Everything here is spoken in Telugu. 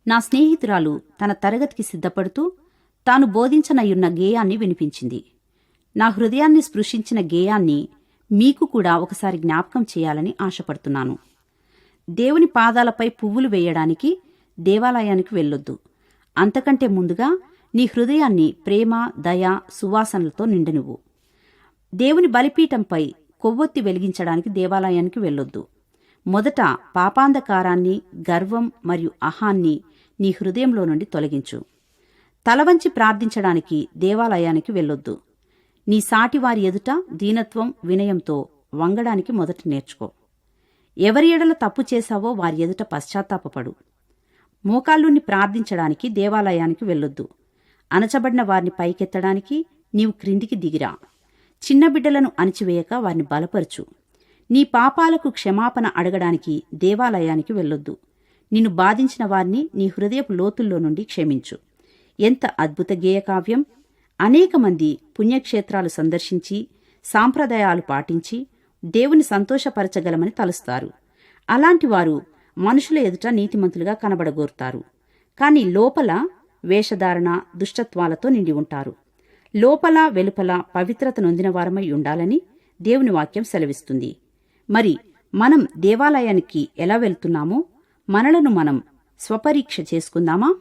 నా స్నేహితురాలు తన తరగతికి సిద్ధపడుతూ తాను బోధించనయ్యున్న గేయాన్ని వినిపించింది. నా హృదయాన్ని స్పృశించిన గేయాన్ని మీకు కూడా ఒకసారి జ్ఞాపకం చేయాలని ఆశపడుతున్నాను. దేవుని పాదాలపై పువ్వులు వేయడానికి దేవాలయానికి వెళ్ళొద్దు. అంతకంటే ముందుగా నీ హృదయాన్ని ప్రేమ, దయ, సువాసనలతో నిండనివ్వు. దేవుని బలిపీఠంపై కొవ్వొత్తి వెలిగించడానికి దేవాలయానికి వెళ్ళొద్దు. మొదట పాపాంధకారాన్ని, గర్వం మరియు అహాన్ని నీ హృదయంలో నుండి తొలగించు. తలవంచి ప్రార్థించడానికి దేవాలయానికి వెళ్ళొద్దు. నీ సాటివారి ఎదుట దీనత్వం, వినయంతో వంగడానికి మొదట నేర్చుకో. ఎవరి ఎడల తప్పు చేశావో వారి ఎదుట పశ్చాత్తాపపడు. మోకాళ్ళుని ప్రార్థించడానికి దేవాలయానికి వెళ్ళొద్దు. అణచబడిన వారిని పైకెత్తడానికి నీవు క్రిందికి దిగిరా. చిన్న బిడ్డలను అణిచివేయక వారిని బలపరచు. నీ పాపాలకు క్షమాపణ అడగడానికి దేవాలయానికి వెళ్ళొద్దు. నిన్ను బాధించిన వారిని నీ హృదయపు లోతుల్లో నుండి క్షమించు. ఎంత అద్భుత గేయకావ్యం! అనేక మంది పుణ్యక్షేత్రాలు సందర్శించి, సాంప్రదాయాలు పాటించి దేవుని సంతోషపరచగలమని తలుస్తారు. అలాంటి వారు మనుషుల ఎదుట నీతిమంతులుగా కనబడగోరుతారు. కాని లోపల వేషధారణ, దుష్టత్వాలతో నిండి ఉంటారు. లోపల వెలుపల పవిత్రత నొందిన వారమై ఉండాలని దేవుని వాక్యం సెలవిస్తుంది. మరి మనం దేవాలయానికి ఎలా వెళ్తున్నామో మనలను మనం స్వపరీక్ష చేసుకుందామా?